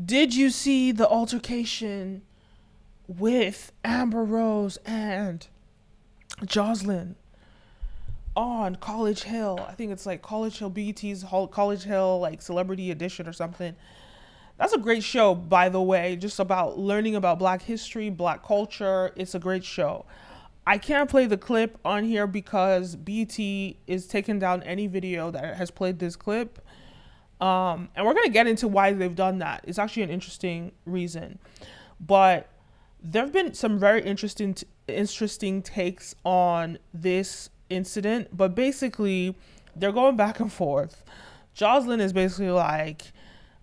Did you see the altercation with Amber Rose and Jocelyn on College Hill? I think it's like College Hill, BET's College Hill, like Celebrity Edition or something. That's a great show, by the way, just about learning about Black history, Black culture. It's a great show. I can't play the clip on here because BT is taking down any video that has played this clip. And we're going to get into why they've done that. It's actually an interesting reason. But there have been some very interesting takes on this incident. But basically, they're going back and forth. Jocelyn is basically like,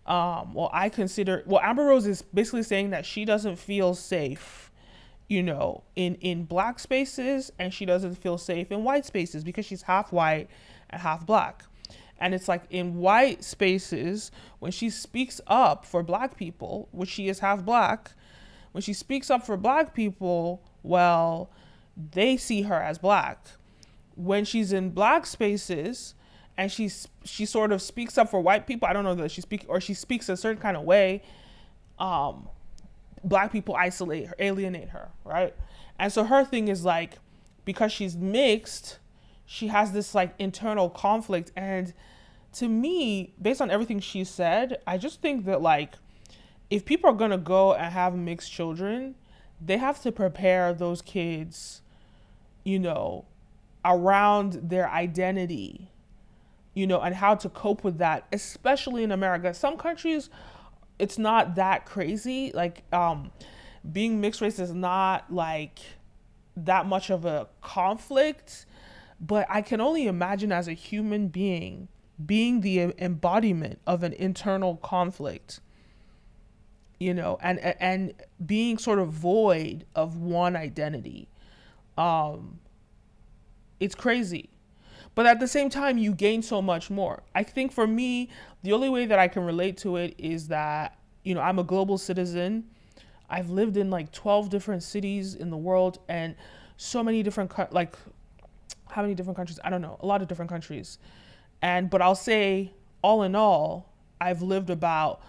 Amber Rose is basically saying that she doesn't feel safe, in Black spaces, and she doesn't feel safe in white spaces because she's half white and half Black. And it's like in white spaces, when she speaks up for Black people, which she is half Black, when she speaks up for Black people, well, they see her as Black. When she's in Black spaces and she sort of speaks up for white people, I don't know that she speaks a certain kind of way, Black people isolate her, alienate her, right? And so her thing is like, because she's mixed, she has this like internal conflict. And to me, based on everything she said, I just think that like, if people are going to go and have mixed children, they have to prepare those kids, around their identity, and how to cope with that, especially in America. Some countries, it's not that crazy. Like, being mixed race is not like that much of a conflict. But I can only imagine as a human being the embodiment of an internal conflict, and being sort of void of one identity. It's crazy. But at the same time, you gain so much more. I think for me, the only way that I can relate to it is that, I'm a global citizen. I've lived in like 12 different cities in the world, and so many different, how many different countries? I don't know, a lot of different countries. But I'll say, all in all, I've lived about,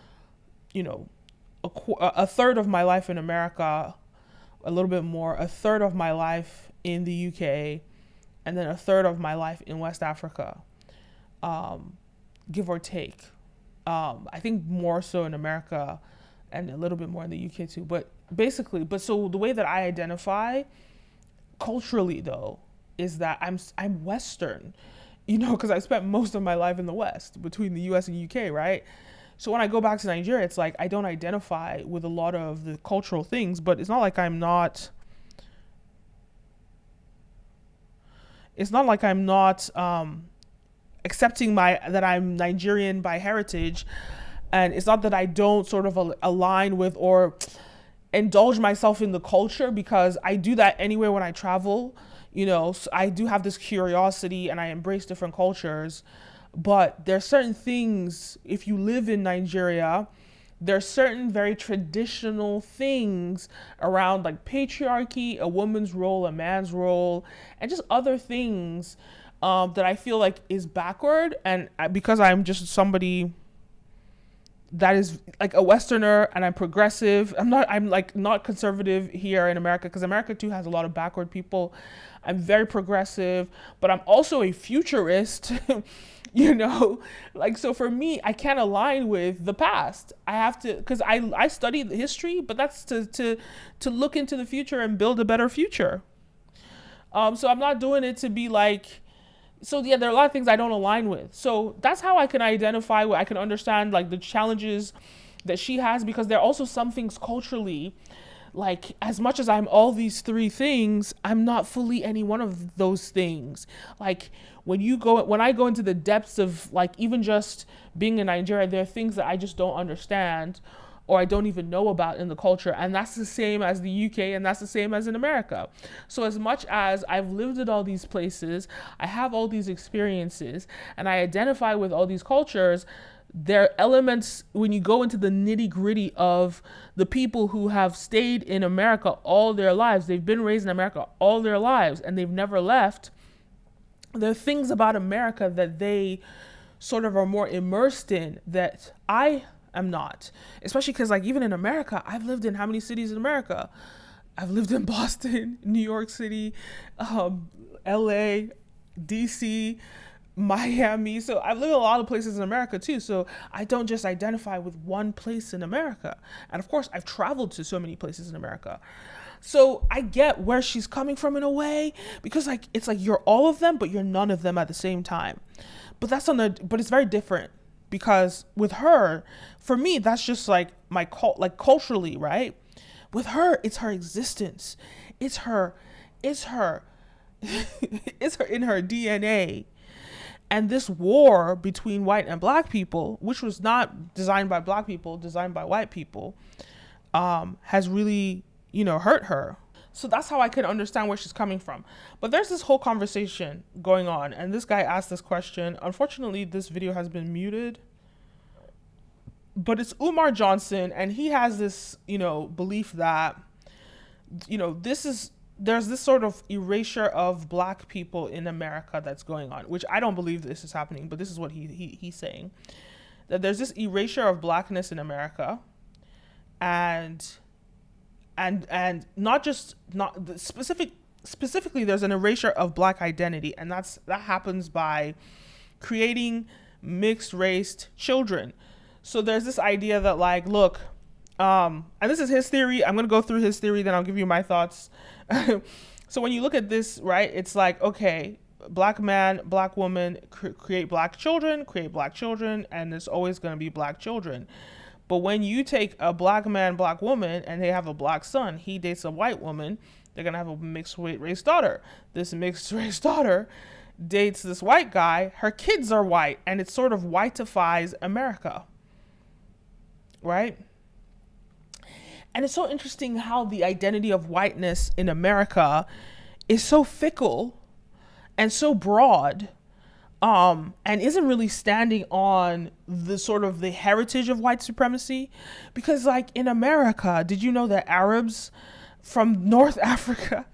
a third of my life in America, a little bit more, a third of my life in the UK, and then a third of my life in West Africa, give or take. I think more so in America and a little bit more in the UK too. But so the way that I identify culturally though, is that I'm Western, because I spent most of my life in the West between the US and UK, right? So when I go back to Nigeria, it's like I don't identify with a lot of the cultural things, but it's not like I'm not accepting that I'm Nigerian by heritage. And it's not that I don't sort of align with or indulge myself in the culture, because I do that anyway when I travel. So I do have this curiosity and I embrace different cultures. But there's certain things, if you live in Nigeria, there's certain very traditional things around like patriarchy, a woman's role, a man's role, and just other things that I feel like is backward. And because I'm just somebody that is like a Westerner and I'm progressive, I'm like not conservative here in America, because America too has a lot of backward people. I'm very progressive, but I'm also a futurist. So for me, I can't align with the past. I have to, because I study the history, but that's to look into the future and build a better future. So I'm not doing it to be like, so yeah, there are a lot of things I don't align with. So that's how I can identify, I can understand like the challenges that she has, because there are also some things culturally, like as much as I'm all these three things, I'm not fully any one of those things. Like when I go into the depths of like even just being in Nigeria, there are things that I just don't understand or I don't even know about in the culture. And that's the same as the UK, and that's the same as in America. So as much as I've lived in all these places, I have all these experiences, and I identify with all these cultures, there are elements when you go into the nitty gritty of the people who have stayed in America all their lives. They've been raised in America all their lives and they've never left. There are things about America that they sort of are more immersed in that I I'm not. Especially because, like, even in America, I've lived in how many cities in America? I've lived in Boston, New York City, LA, DC, Miami. So I've lived in a lot of places in America too. So I don't just identify with one place in America. And of course, I've traveled to so many places in America. So I get where she's coming from in a way, because like it's like you're all of them, but you're none of them at the same time. But but it's very different, because with her, for me, that's just like my like culturally, right? With her, it's her existence. It's her, it's her, it's her in her DNA. And this war between white and black people, which was not designed by black people, designed by white people, has really, hurt her. So that's how I can understand where she's coming from. But there's this whole conversation going on, and this guy asked this question. Unfortunately, this video has been muted. But it's Umar Johnson, and he has this, belief that, there's this sort of erasure of black people in America that's going on, which I don't believe this is happening, but this is what he's saying. That there's this erasure of blackness in America, and specifically there's an erasure of black identity, and that happens by creating mixed raced children. So there's this idea that, like, look, and this is his theory. I'm going to go through his theory, then I'll give you my thoughts. So when you look at this, right, it's like, okay, black man, black woman, create black children, and there's always going to be black children. But when you take a black man, black woman, and they have a black son, he dates a white woman, they're going to have a mixed race daughter. This mixed race daughter dates this white guy, her kids are white, and it sort of whiteifies America. Right? And it's so interesting how the identity of whiteness in America is so fickle and so broad, and isn't really standing on the sort of the heritage of white supremacy. Because, like, in America, did you know that Arabs from North Africa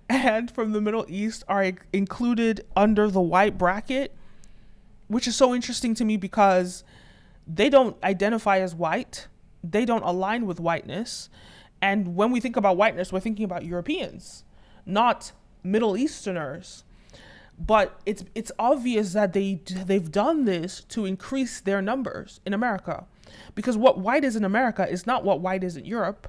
and from the Middle East are included under the white bracket? Which is so interesting to me, because they don't identify as white. They don't align with whiteness. And when we think about whiteness, we're thinking about Europeans, not Middle Easterners. But it's obvious that they've done this to increase their numbers in America, because what white is in America is not what white is in Europe.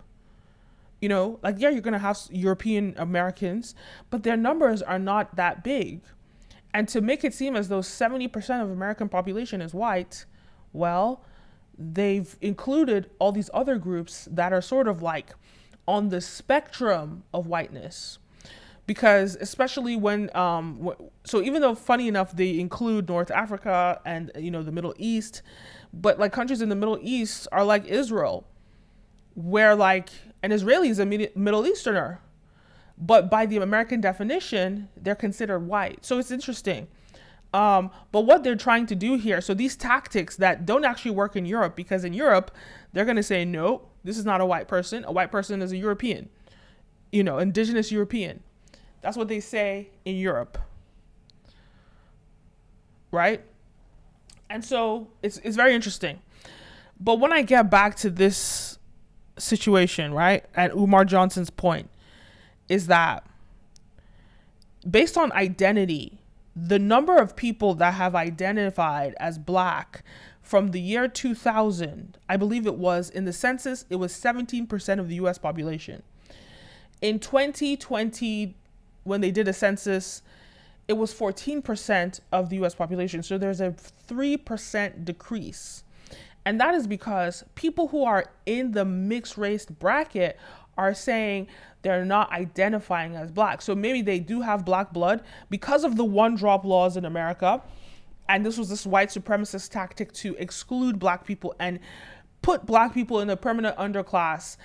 Like, yeah, you're going to have European Americans, but their numbers are not that big. And to make it seem as though 70% of American population is white, well, they've included all these other groups that are sort of like on the spectrum of whiteness. Because especially when, so even though, funny enough, they include North Africa and, the Middle East, but like countries in the Middle East are like Israel, where like an Israeli is a Middle Easterner, but by the American definition, they're considered white. So it's interesting. But what they're trying to do here, so these tactics that don't actually work in Europe, because in Europe, they're going to say, no, this is not a white person. A white person is a European, indigenous European. That's what they say in Europe. Right? And so it's very interesting. But when I get back to this situation, right, and Umar Johnson's point is that based on identity, the number of people that have identified as black from the year 2000, I believe it was, in the census, it was 17% of the US population. In 2020, when they did a census, it was 14% of the US population. So there's a 3% decrease. And that is because people who are in the mixed race bracket are saying they're not identifying as black. So maybe they do have black blood because of the one drop laws in America. And this was this white supremacist tactic to exclude black people and put black people in a permanent underclass.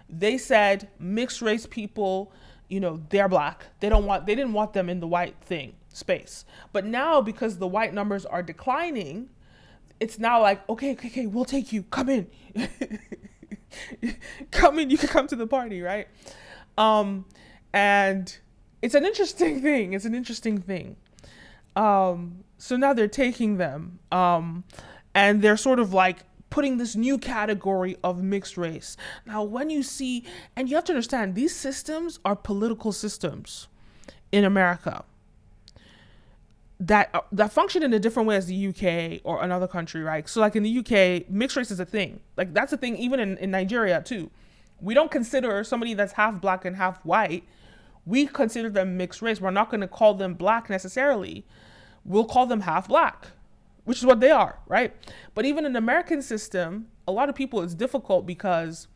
They said mixed race people, they're black. They didn't want them in the white space. But now, because the white numbers are declining, it's now like, okay, we'll take you. Come in. Come in, you can come to the party, right? And it's an interesting thing. So now they're taking them, and they're sort of like putting this new category of mixed race. Now, when you see, and you have to understand, these systems are political systems in America that function in a different way as the UK or another country, right? So like in the UK, mixed race is a thing. Like that's a thing even in Nigeria too. We don't consider somebody that's half black and half white, we consider them mixed race. We're not going to call them black necessarily. We'll call them half black, which is what they are, right? But even in the American system, a lot of people, it's difficult because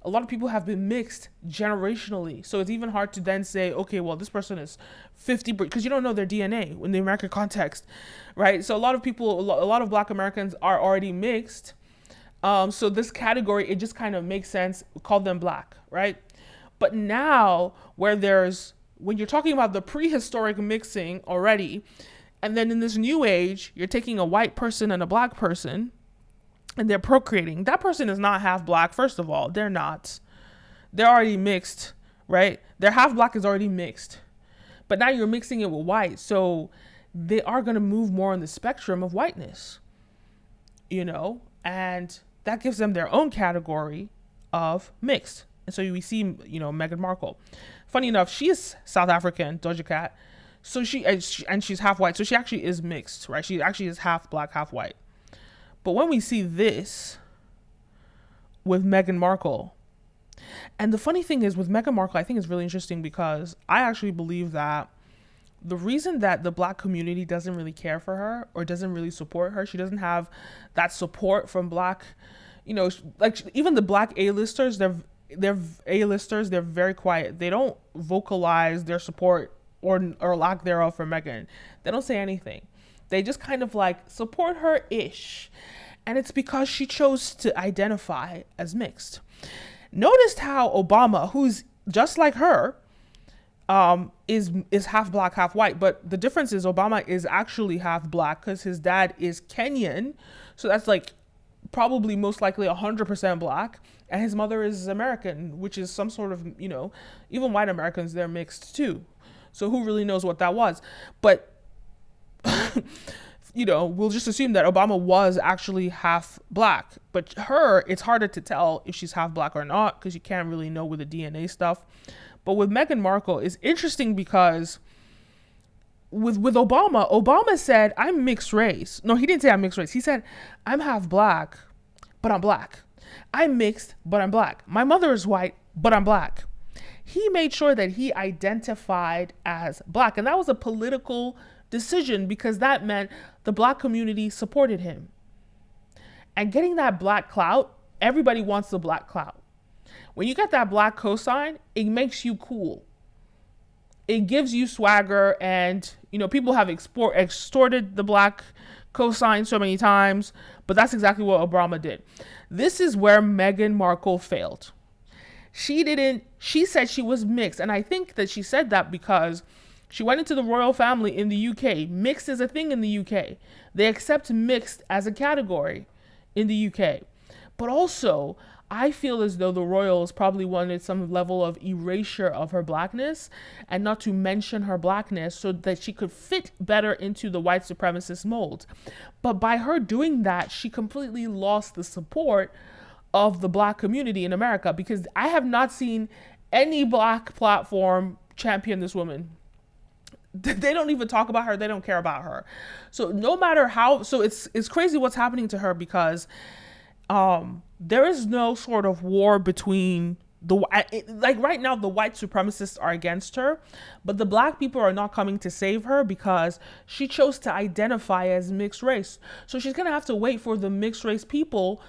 a lot of people have been mixed generationally. So it's even hard to then say, okay, well, this person is 50, because you don't know their DNA in the American context, right? So a lot of people, a lot of black Americans are already mixed. So this category, it just kind of makes sense, call them black, right? But now when you're talking about the prehistoric mixing already, and then in this new age, you're taking a white person and a black person, and they're procreating. That person is not half black, first of all. They're not. They're already mixed, right? Their half black is already mixed. But now you're mixing it with white. So they are going to move more on the spectrum of whiteness, and that gives them their own category of mixed. And so we see, Meghan Markle. Funny enough, she is South African, Doja Cat. So she's half white. So she actually is mixed, right? She actually is half black, half white. But when we see this with Meghan Markle, and the funny thing is with Meghan Markle, I think it's really interesting because I actually believe that the reason that the black community doesn't really care for her or doesn't really support her, she doesn't have that support from black, like even the black A-listers, they're A-listers, they're very quiet. They don't vocalize their support or lack thereof for Meghan. They don't say anything. They just kind of like support her-ish. And it's because she chose to identify as mixed. Noticed how Obama, who's just like her, is half black, half white. But the difference is Obama is actually half black because his dad is Kenyan. So that's like probably most likely 100% black. And his mother is American, which is some sort of, even white Americans, they're mixed too. So who really knows what that was? But we'll just assume that Obama was actually half black. But her, it's harder to tell if she's half black or not because you can't really know with the DNA stuff. But with Meghan Markle, it's interesting because with Obama said, I'm mixed race. No, he didn't say I'm mixed race. He said, I'm half black, but I'm black. I'm mixed, but I'm black. My mother is white, but I'm black. He made sure that he identified as black. And that was a political decision because that meant the black community supported him. And getting that black clout, everybody wants the black clout. When you get that black cosign, it makes you cool. It gives you swagger, and people have extorted the black cosign so many times, but that's exactly what Obama did. This is where Meghan Markle failed. She said she was mixed, and I think that she said that because she went into the royal family in the UK. Mixed is a thing in the UK. They accept mixed as a category in the UK. But also, I feel as though the royals probably wanted some level of erasure of her blackness and not to mention her blackness so that she could fit better into the white supremacist mold. But by her doing that, she completely lost the support of the black community in America because I have not seen any black platform champion this woman. They don't even talk about her. They don't care about her. So no matter how, so it's crazy what's happening to her because there is no sort of war between like right now the white supremacists are against her, but the black people are not coming to save her because she chose to identify as mixed race. So she's going to have to wait for the mixed race people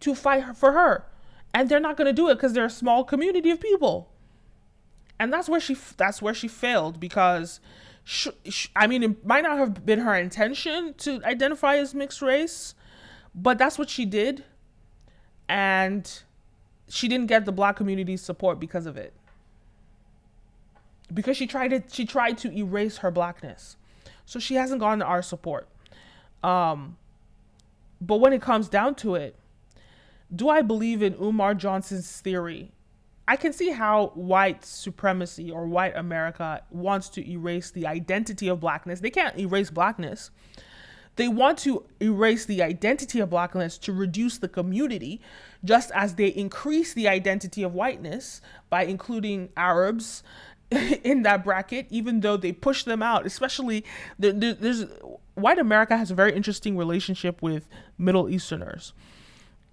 to fight for her. And they're not going to do it because they're a small community of people. And that's where she failed because it might not have been her intention to identify as mixed race, but that's what she did. And she didn't get the black community's support because of it. Because she tried to erase her blackness. So she hasn't gotten our support. But when it comes down to it, do I believe in Umar Johnson's theory? I can see how white supremacy or white America wants to erase the identity of blackness. They can't erase blackness. They want to erase the identity of blackness to reduce the community, just as they increase the identity of whiteness by including Arabs in that bracket, even though they push them out. Especially, there's white America has a very interesting relationship with Middle Easterners.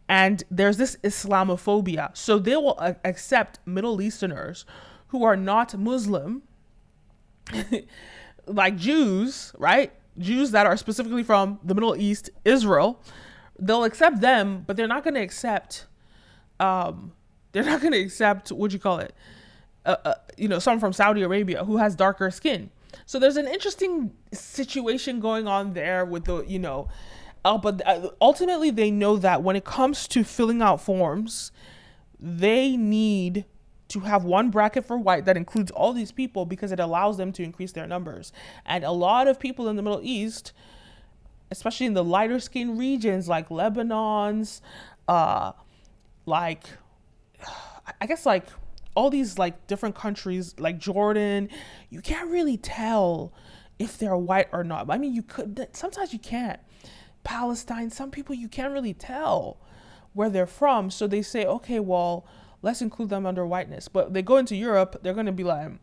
And there's this Islamophobia. So they will accept Middle Easterners who are not Muslim, like Jews, right? Jews that are specifically from the Middle East, Israel. They'll accept them, but they're not going to accept, what you call it? Someone from Saudi Arabia who has darker skin. So there's an interesting situation going on there with but ultimately they know that when it comes to filling out forms, they need to have one bracket for white that includes all these people because it allows them to increase their numbers. And a lot of people in the Middle East, especially in the lighter skin regions like Lebanon's, all these like different countries like Jordan, you can't really tell if they're white or not. I mean, sometimes you can't. Palestine, some people you can't really tell where they're from. So they say, okay, well, let's include them under whiteness. But they go into Europe, they're going to be like,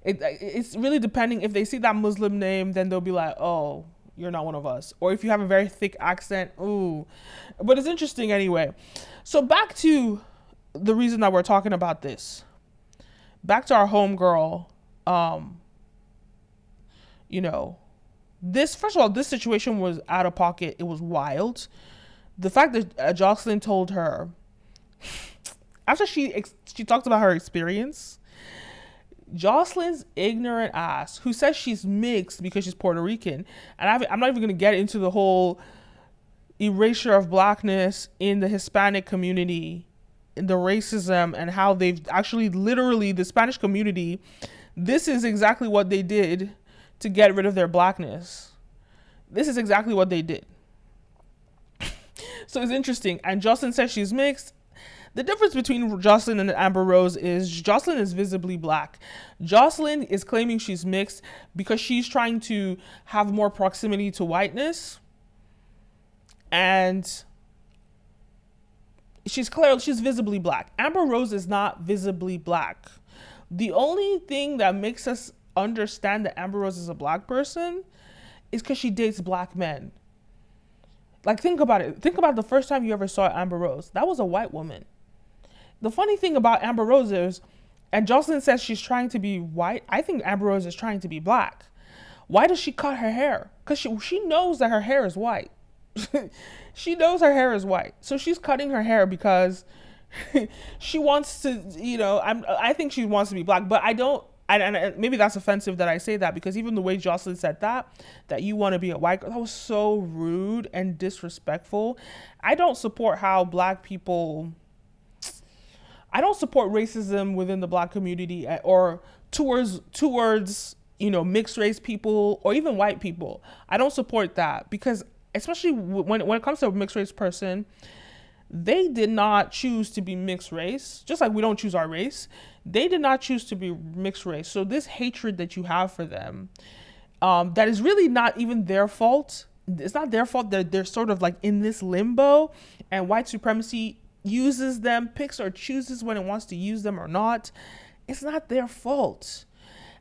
it's really depending. If they see that Muslim name, then they'll be like, oh, you're not one of us. Or if you have a very thick accent, ooh. But it's interesting anyway. So back to the reason that we're talking about this. Back to our homegirl. First of all, this situation was out of pocket. It was wild. The fact that Jocelyn told her, after she talked about her experience, Jocelyn's ignorant ass, who says she's mixed because she's Puerto Rican, and I'm not even going to get into the whole erasure of blackness in the Hispanic community, in the racism, and how they've actually literally, the Spanish community, this is exactly what they did to get rid of their blackness. This is exactly what they did. So it's interesting. And Jocelyn says she's mixed. The difference between Jocelyn and Amber Rose is Jocelyn is visibly black. Jocelyn is claiming she's mixed because she's trying to have more proximity to whiteness. And she's visibly black. Amber Rose is not visibly black. The only thing that makes us understand that Amber Rose is a black person is because she dates black men. Like, think about it. Think about the first time you ever saw Amber Rose. That was a white woman. The funny thing about Amber Rose is, and Jocelyn says she's trying to be white. I think Amber Rose is trying to be black. Why does she cut her hair? Because she knows that her hair is white. She knows her hair is white. So she's cutting her hair because she wants to, I think she wants to be black, but I don't. And maybe that's offensive that I say that, because even the way Jocelyn said that you want to be a white girl, that was so rude and disrespectful. I don't support racism within the black community or towards mixed race people or even white people. I don't support that, because especially when it comes to a mixed race person, they did not choose to be mixed race, just like we don't choose our race. They did not choose to be mixed race. So this hatred that you have for them, that is really not even their fault. It's not their fault. They're sort of like in this limbo, and white supremacy uses them, picks or chooses when it wants to use them or not. It's not their fault.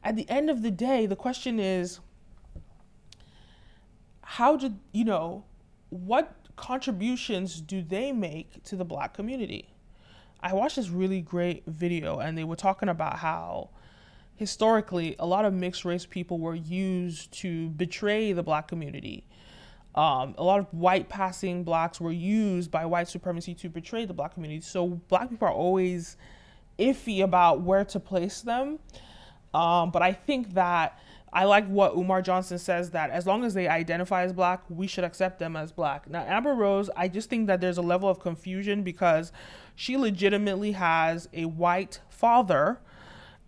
At the end of the day, the question is, what contributions do they make to the black community? I watched this really great video, and they were talking about how historically a lot of mixed race people were used to betray the black community. A lot of white passing blacks were used by white supremacy to betray the black community. So black people are always iffy about where to place them. But I think that I like what Umar Johnson says, that as long as they identify as black, we should accept them as black. Now, Amber Rose, I just think that there's a level of confusion because she legitimately has a white father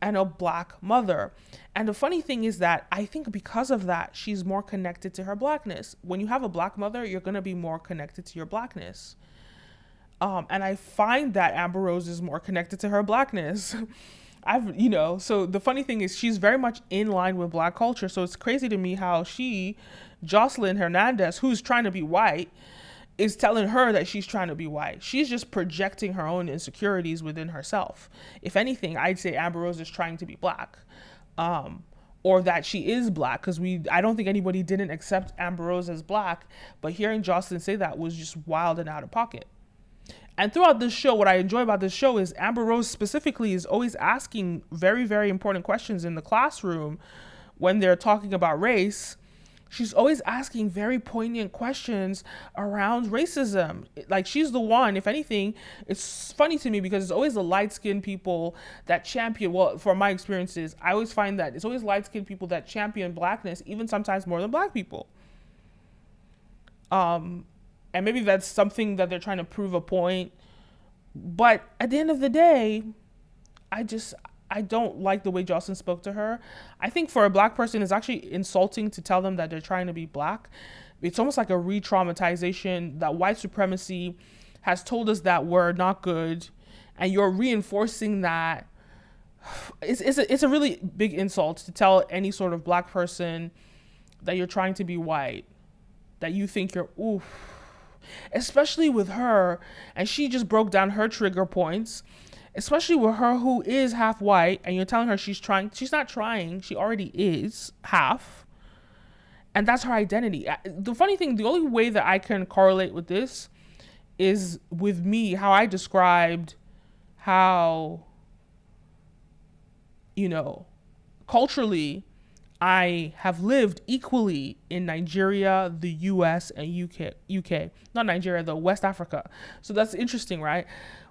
and a black mother. And the funny thing is that I think because of that, she's more connected to her blackness. When you have a black mother, you're going to be more connected to your blackness. And I find that Amber Rose is more connected to her blackness. So the funny thing is she's very much in line with black culture. So it's crazy to me how Jocelyn Hernandez, who's trying to be white, is telling her that she's trying to be white. She's just projecting her own insecurities within herself. If anything, I'd say Amber Rose is trying to be black. Or that she is black, because I don't think anybody didn't accept Amber Rose as black, but hearing Jocelyn say that was just wild and out of pocket. And throughout this show, what I enjoy about this show is Amber Rose specifically is always asking very, very important questions in the classroom when they're talking about race. She's always asking very poignant questions around racism. Like, she's the one, if anything, it's funny to me because it's always the light-skinned people that champion, well, from my experiences, I always find that it's always light-skinned people that champion blackness, even sometimes more than black people. And maybe that's something that they're trying to prove a point. But at the end of the day, I don't like the way Jocelyn spoke to her. I think for a black person, it's actually insulting to tell them that they're trying to be black. It's almost like a re-traumatization that white supremacy has told us that we're not good. And you're reinforcing that. It's a really big insult to tell any sort of black person that you're trying to be white, that you think you're, oof. Especially with her, and she just broke down her trigger points, especially with her who is half white, and you're telling her she's not trying, she already is half, and that's her identity. The funny thing, the only way that I can correlate with this is with me, how I described how, culturally, I have lived equally in Nigeria, the US, and UK. Not Nigeria, though, West Africa. So that's interesting, right?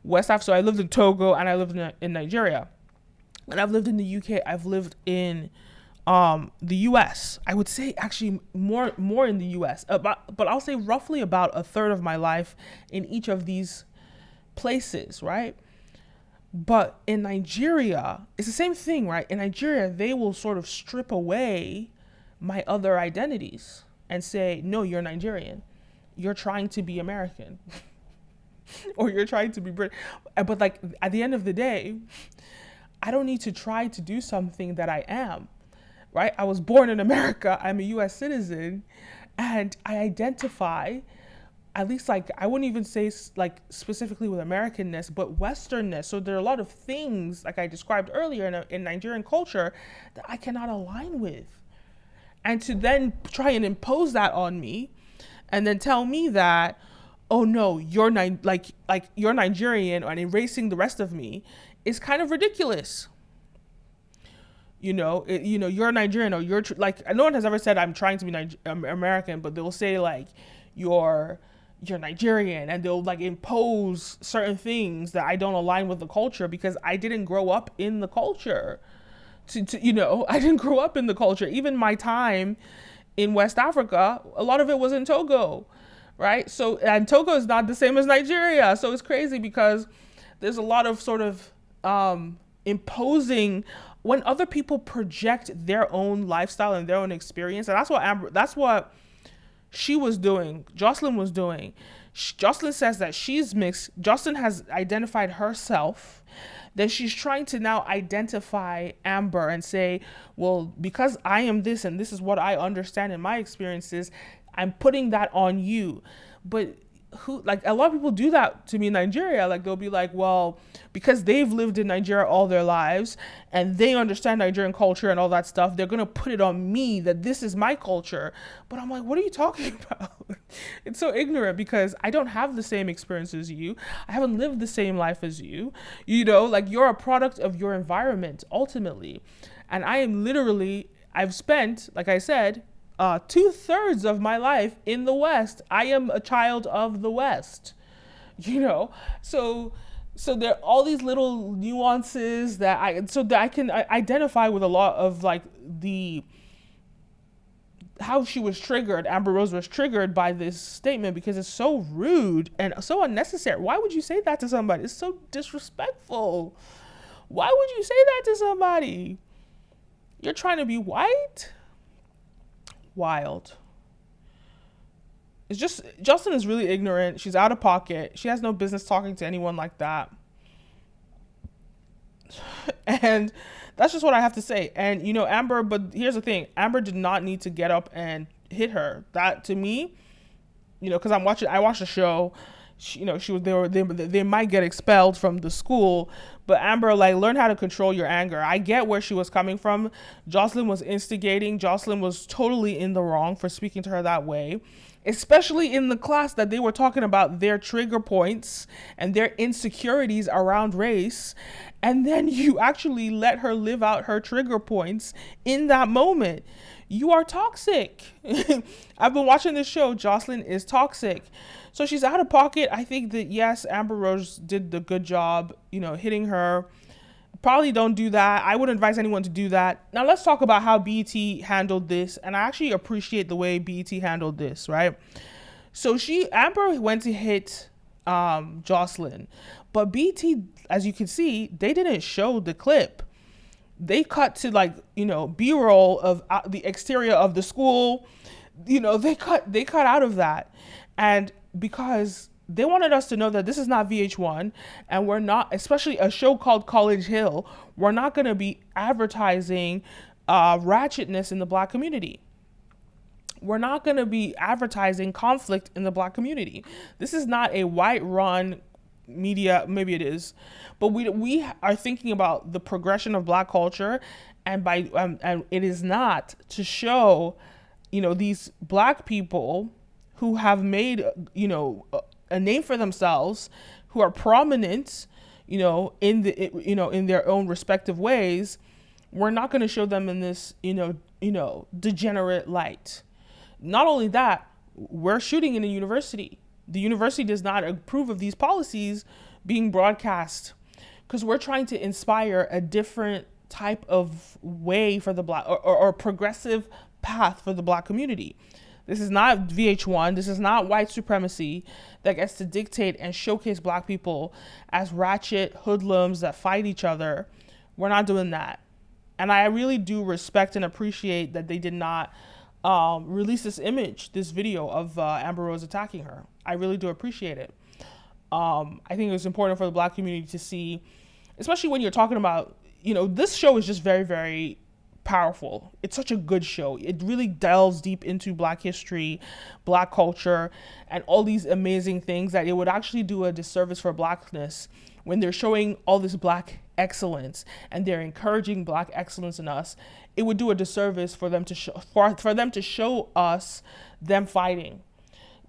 West Africa. So I lived in Togo and I lived in Nigeria. And I've lived in the UK. I've lived in the US. I would say actually more in the US. But I'll say roughly about a third of my life in each of these places, right? But in Nigeria, it's the same thing, right? In Nigeria, they will sort of strip away my other identities and say, no, you're Nigerian. You're trying to be American. Or you're trying to be British. But like, at the end of the day, I don't need to try to do something that I am, right? I was born in America. I'm a US citizen. And I identify, at least like, I wouldn't even say like specifically with Americanness, but Westernness. So there are a lot of things, like I described earlier in Nigerian culture, that I cannot align with. And to then try and impose that on me and then tell me that, oh no, you're you're Nigerian and erasing the rest of me is kind of ridiculous. You're Nigerian, or you're like, no one has ever said I'm trying to be American, but they'll say like, you're Nigerian, and they'll like impose certain things that I don't align with the culture because I didn't grow up in the culture. I didn't grow up in the culture. Even my time in West Africa, a lot of it was in Togo, right? So, and Togo is not the same as Nigeria. So it's crazy because there's a lot of sort of imposing when other people project their own lifestyle and their own experience. And that's what she was doing. Jocelyn was doing. Jocelyn says that she's mixed. Jocelyn has identified herself. Then she's trying to now identify Amber and say, well, because I am this and this is what I understand in my experiences, I'm putting that on you. But a lot of people do that to me in Nigeria. Like, they'll be like, well, because they've lived in Nigeria all their lives and they understand Nigerian culture and all that stuff, they're going to put it on me that this is my culture. But I'm like, what are you talking about? It's so ignorant because I don't have the same experience as you. I haven't lived the same life as you. Like, you're a product of your environment ultimately. And I've spent, like I said, 2/3 of my life in the West. I am a child of the West, so there are all these little nuances that I can identify with a lot of like how she was triggered. Amber Rose was triggered by this statement because it's so rude and so unnecessary. Why would you say that to somebody? It's so disrespectful. Why would you say that to somebody? You're trying to be white? Wild. It's just, Jocelyn is really ignorant. She's out of pocket. She has no business talking to anyone like that. And that's just what I have to say. And Amber, but here's the thing, Amber did not need to get up and hit her. That, to me, because I watched the show. She was they might get expelled from the school, but Amber, like, learn how to control your anger. I get where she was coming from. Jocelyn was instigating. Jocelyn was totally in the wrong for speaking to her that way, especially in the class that they were talking about their trigger points and their insecurities around race. And then you actually let her live out her trigger points in that moment. You are toxic. I've been watching this show. Jocelyn is toxic. So she's out of pocket. I think that, yes, Amber Rose did the good job, hitting her. Probably don't do that. I wouldn't advise anyone to do that. Now let's talk about how BET handled this. And I actually appreciate the way BET handled this, right? So Amber went to hit Jocelyn, but BET, as you can see, they didn't show the clip. They cut to, like, B-roll of the exterior of the school. They cut out of that. And because they wanted us to know that this is not VH1, and we're not, especially a show called College Hill, we're not going to be advertising ratchetness in the Black community. We're not going to be advertising conflict in the Black community. This is not a white-run media. Maybe it is, but we are thinking about the progression of Black culture, and and it is not to show, these Black people who have made, a name for themselves, who are prominent, in their own respective ways. We're not going to show them in this, degenerate light. Not only that, we're shooting in a university. The university does not approve of these policies being broadcast, because we're trying to inspire a different type of way for the Black, or progressive path for the Black community. This is not VH1. This is not white supremacy that gets to dictate and showcase Black people as ratchet hoodlums that fight each other. We're not doing that. And I really do respect and appreciate that they did not release this video of Amber Rose attacking her. I really do appreciate it. I think it was important for the Black community to see, especially when you're talking about, this show is just very, very powerful. It's such a good show. It really delves deep into Black history, Black culture, and all these amazing things that it would actually do a disservice for Blackness when they're showing all this Black excellence and they're encouraging Black excellence in us. It would do a disservice for them to show us them fighting.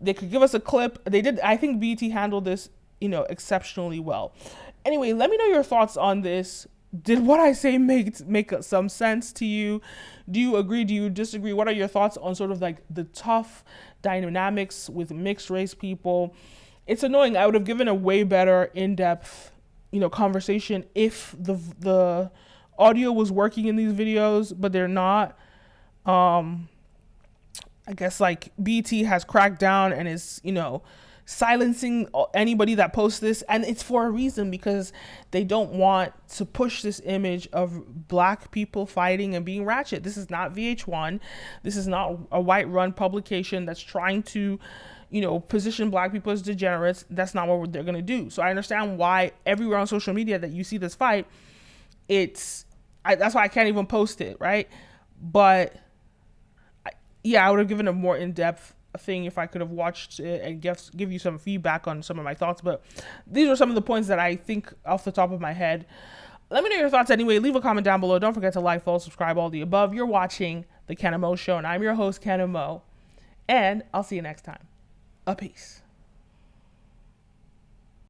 They could give us a clip. They did. I think BET handled this, exceptionally well. Anyway, let me know your thoughts on this. Did what I say make some sense to you? Do you agree? Do you disagree? What are your thoughts on sort of like the tough dynamics with mixed race people? It's annoying. I would have given a way better in-depth, conversation if the audio was working in these videos, but they're not. I guess, like, BET has cracked down and is, silencing anybody that posts this, and it's for a reason, because they don't want to push this image of Black people fighting and being ratchet. This is not VH1. This is not a white-run publication that's trying to, position Black people as degenerates. That's not what they're going to do. So I understand why everywhere on social media that you see this fight, that's why I can't even post it, right? But yeah, I would have given a more in-depth thing if I could have watched it and give you some feedback on some of my thoughts. But these are some of the points that I think off the top of my head. Let me know your thoughts anyway. Leave a comment down below. Don't forget to like, follow, subscribe, all the above. You're watching The Kenim O Show, and I'm your host, Kenim O. And I'll see you next time. A peace.